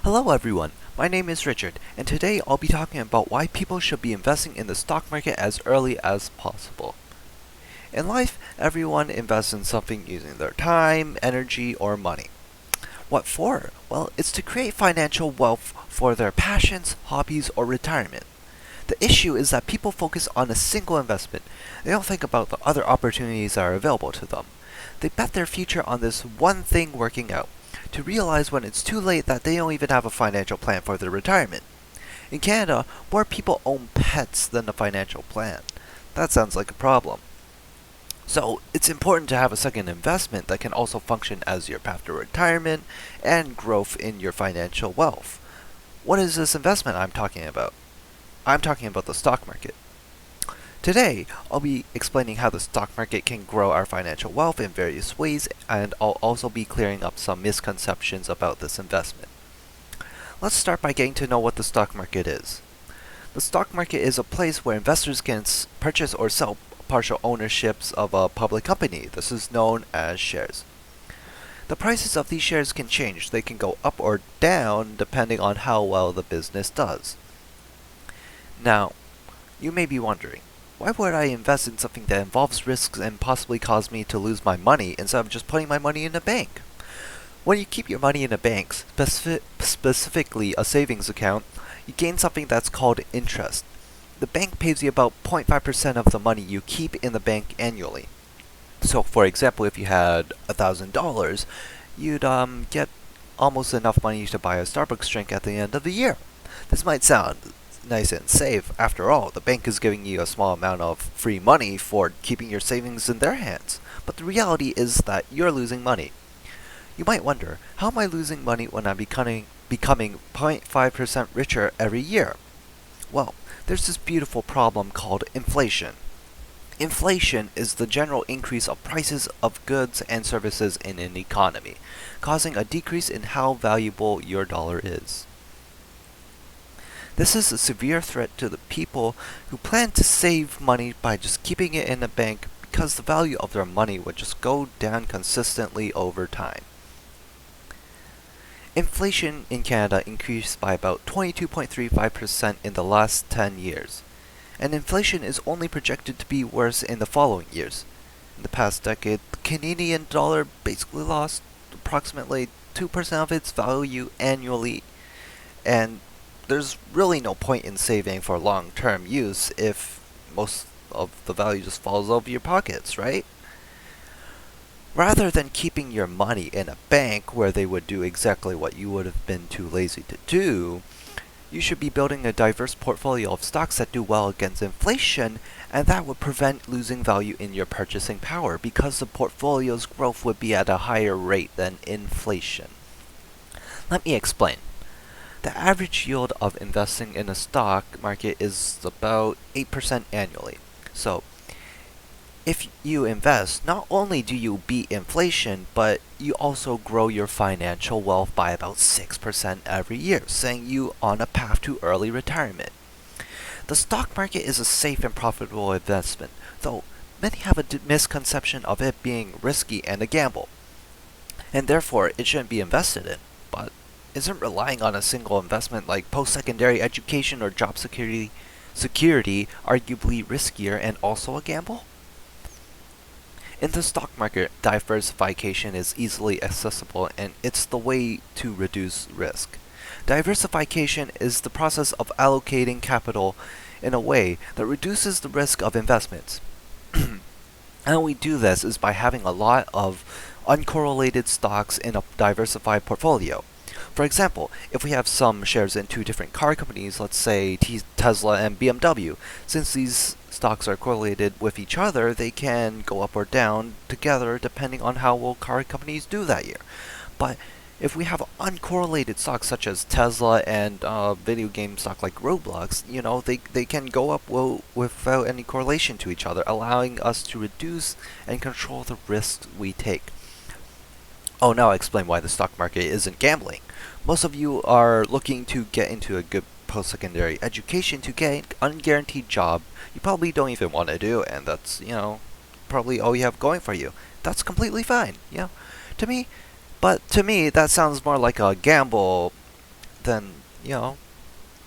Hello everyone, my name is Richard, and today I'll be talking about why people should be investing in the stock market as early as possible. In life, everyone invests in something using their time, energy, or money. What for? Well, it's to create financial wealth for their passions, hobbies, or retirement. The issue is that people focus on a single investment. They don't think about the other opportunities that are available to them. They bet their future on this one thing working out, to realize when it's too late that they don't even have a financial plan for their retirement. In Canada, more people own pets than a financial plan. That sounds like a problem. So, it's important to have a second investment that can also function as your path to retirement and growth in your financial wealth. What is this investment I'm talking about? I'm talking about the stock market. Today, I'll be explaining how the stock market can grow our financial wealth in various ways, and I'll also be clearing up some misconceptions about this investment. Let's start by getting to know what the stock market is. The stock market is a place where investors can purchase or sell partial ownerships of a public company. This is known as shares. The prices of these shares can change. They can go up or down depending on how well the business does. Now, you may be wondering, why would I invest in something that involves risks and possibly cause me to lose my money instead of just putting my money in a bank? When you keep your money in a bank, specifically a savings account, you gain something that's called interest. The bank pays you about 0.5% of the money you keep in the bank annually. So, for example, if you had $1,000, you'd get almost enough money to buy a Starbucks drink at the end of the year. This might sound nice and safe. After all, the bank is giving you a small amount of free money for keeping your savings in their hands. But the reality is that you're losing money. You might wonder, how am I losing money when I'm becoming 0.5% richer every year? Well, there's this beautiful problem called inflation. Inflation is the general increase of prices of goods and services in an economy, causing a decrease in how valuable your dollar is. This is a severe threat to the people who plan to save money by just keeping it in a bank because the value of their money would just go down consistently over time. Inflation in Canada increased by about 22.35% in the last 10 years, and inflation is only projected to be worse in the following years. In the past decade, the Canadian dollar basically lost approximately 2% of its value annually, and there's really no point in saving for long-term use if most of the value just falls over your pockets, right? Rather than keeping your money in a bank where they would do exactly what you would have been too lazy to do, you should be building a diverse portfolio of stocks that do well against inflation, and that would prevent losing value in your purchasing power because the portfolio's growth would be at a higher rate than inflation. Let me explain. The average yield of investing in a stock market is about 8% annually. So, if you invest, not only do you beat inflation, but you also grow your financial wealth by about 6% every year, setting you on a path to early retirement. The stock market is a safe and profitable investment, though many have a misconception of it being risky and a gamble, and therefore it shouldn't be invested in. But isn't relying on a single investment like post-secondary education or job security arguably riskier and also a gamble? In the stock market, diversification is easily accessible, and it's the way to reduce risk. Diversification is the process of allocating capital in a way that reduces the risk of investments. How we do this is by having a lot of uncorrelated stocks in a diversified portfolio. For example, if we have some shares in two different car companies, let's say Tesla and BMW, since these stocks are correlated with each other, they can go up or down together depending on how well car companies do that year. But if we have uncorrelated stocks such as Tesla and video game stock like Roblox, they can go up without any correlation to each other, allowing us to reduce and control the risks we take. Oh, now I'll explain why the stock market isn't gambling. Most of you are looking to get into a good post-secondary education to get an unguaranteed job you probably don't even want to do, and that's, probably all you have going for you. That's completely fine, to me. But to me, that sounds more like a gamble than, the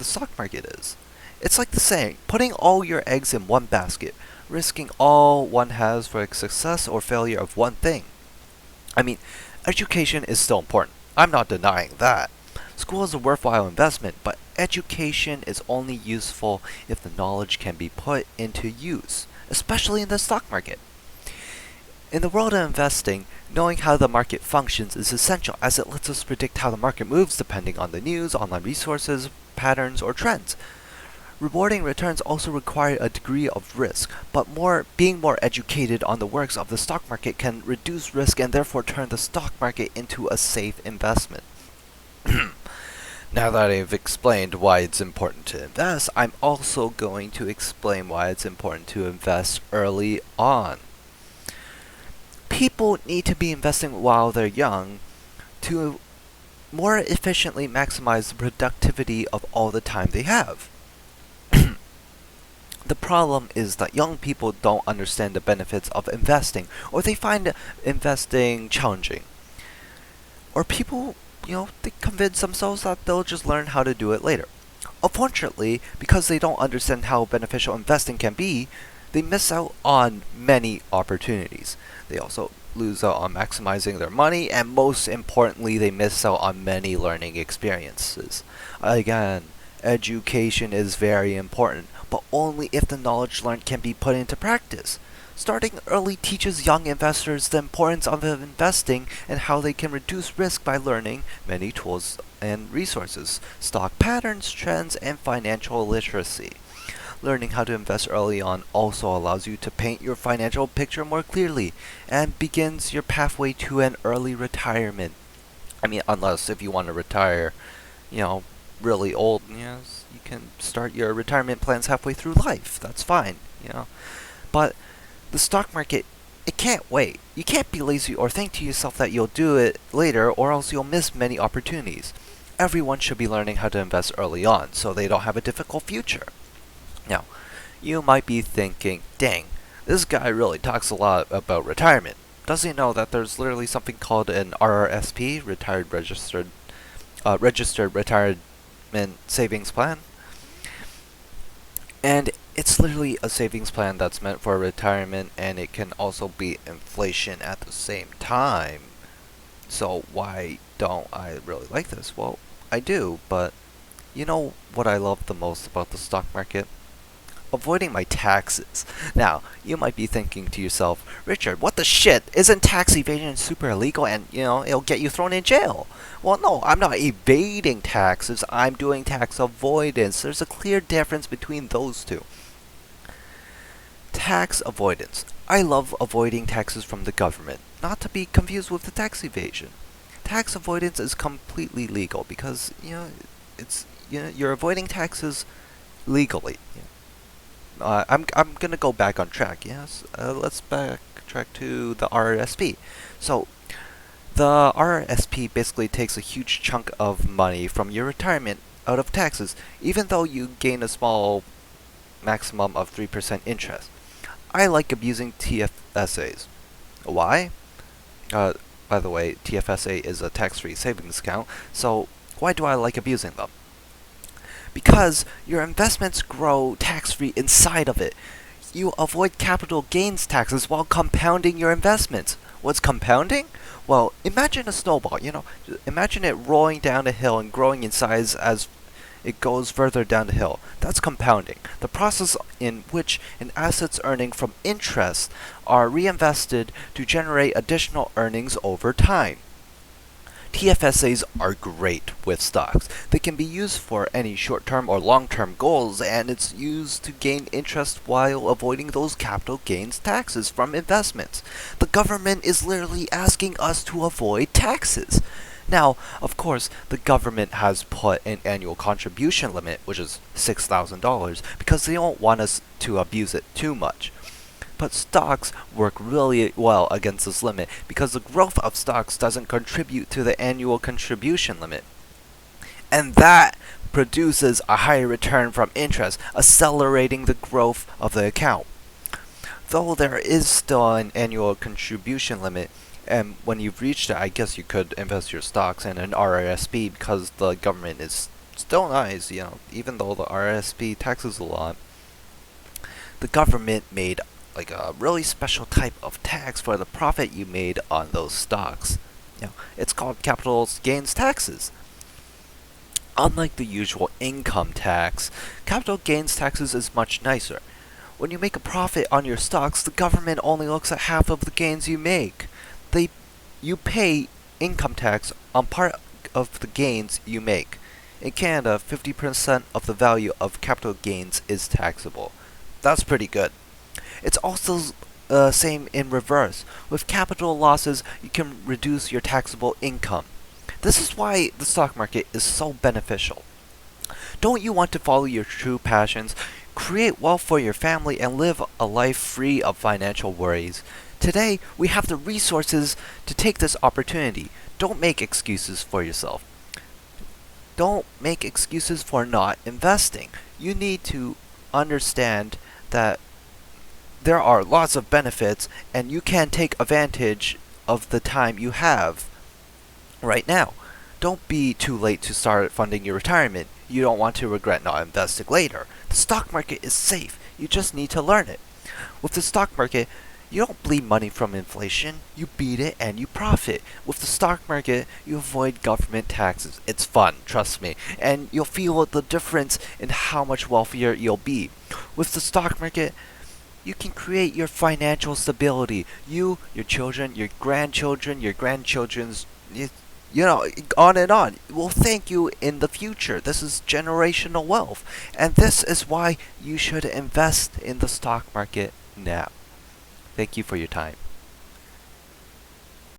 stock market is. It's like the saying, putting all your eggs in one basket, risking all one has for the success or failure of one thing. I mean, education is still important. I'm not denying that. School is a worthwhile investment, but education is only useful if the knowledge can be put into use, especially in the stock market. In the world of investing, knowing how the market functions is essential as it lets us predict how the market moves depending on the news, online resources, patterns, or trends. Rewarding returns also require a degree of risk, but being more educated on the works of the stock market can reduce risk and therefore turn the stock market into a safe investment. Now that I've explained why it's important to invest, I'm also going to explain why it's important to invest early on. People need to be investing while they're young to more efficiently maximize the productivity of all the time they have. The problem is that young people don't understand the benefits of investing, or they find investing challenging. Or people, they convince themselves that they'll just learn how to do it later. Unfortunately, because they don't understand how beneficial investing can be, they miss out on many opportunities. They also lose out on maximizing their money, and most importantly, they miss out on many learning experiences. Again, education is very important, but only if the knowledge learned can be put into practice. Starting early teaches young investors the importance of investing and how they can reduce risk by learning many tools and resources, stock patterns, trends, and financial literacy. Learning how to invest early on also allows you to paint your financial picture more clearly and begins your pathway to an early retirement. I mean, unless if you want to retire, really old, you can start your retirement plans halfway through life. That's fine. But the stock market, it can't wait. You can't be lazy or think to yourself that you'll do it later or else you'll miss many opportunities. Everyone should be learning how to invest early on so they don't have a difficult future. Now, you might be thinking, dang, this guy really talks a lot about retirement. Does he know that there's literally something called an RRSP, Registered Retirement Savings Plan? And it's literally a savings plan that's meant for retirement, and it can also beat inflation at the same time. So why don't I really like this? Well, I do, but you know what I love the most about the stock market? Avoiding my taxes. Now, you might be thinking to yourself, Richard, what the shit? Isn't tax evasion super illegal and, it'll get you thrown in jail? Well, no, I'm not evading taxes. I'm doing tax avoidance. There's a clear difference between those two. Tax avoidance. I love avoiding taxes from the government, not to be confused with the tax evasion. Tax avoidance is completely legal because, you're avoiding taxes legally. I'm gonna go back on track. Yes, let's backtrack to the RRSP. So, the RRSP basically takes a huge chunk of money from your retirement out of taxes, even though you gain a small maximum of 3% interest. I like abusing TFSAs. Why? By the way, TFSA is a tax-free savings account, so why do I like abusing them? Because your investments grow tax-free inside of it. You avoid capital gains taxes while compounding your investments. What's compounding? Well, imagine a snowball, imagine it rolling down a hill and growing in size as it goes further down the hill. That's compounding, the process in which an asset's earning from interest are reinvested to generate additional earnings over time. TFSAs are great with stocks. They can be used for any short-term or long-term goals, and it's used to gain interest while avoiding those capital gains taxes from investments. The government is literally asking us to avoid taxes. Now, of course, the government has put an annual contribution limit, which is $6,000, because they don't want us to abuse it too much. But stocks work really well against this limit because the growth of stocks doesn't contribute to the annual contribution limit. And that produces a higher return from interest, accelerating the growth of the account. Though there is still an annual contribution limit, And when you've reached it, I guess you could invest your stocks in an RRSP because the government is still nice, even though the RRSP taxes a lot. The government made like a really special type of tax for the profit you made on those stocks. It's called capital gains taxes. Unlike the usual income tax, capital gains taxes is much nicer. When you make a profit on your stocks, the government only looks at half of the gains you make. They, you pay income tax on part of the gains you make. In Canada, 50% of the value of capital gains is taxable. That's pretty good. It's also same in reverse. With capital losses, you can reduce your taxable income. This is why the stock market is so beneficial. Don't you want to follow your true passions, create wealth for your family, and live a life free of financial worries? Today, we have the resources to take this opportunity. Don't make excuses for yourself. Don't make excuses for not investing. You need to understand that there are lots of benefits, and you can take advantage of the time you have right now. Don't be too late to start funding your retirement. You don't want to regret not investing later. The stock market is safe. You just need to learn it. With the stock market, you don't bleed money from inflation. You beat it and you profit. With the stock market, you avoid government taxes. It's fun, trust me. And you'll feel the difference in how much wealthier you'll be. With the stock market, you can create your financial stability. You, your children, your grandchildren's, on and on, will thank you in the future. This is generational wealth. And this is why you should invest in the stock market now. Thank you for your time.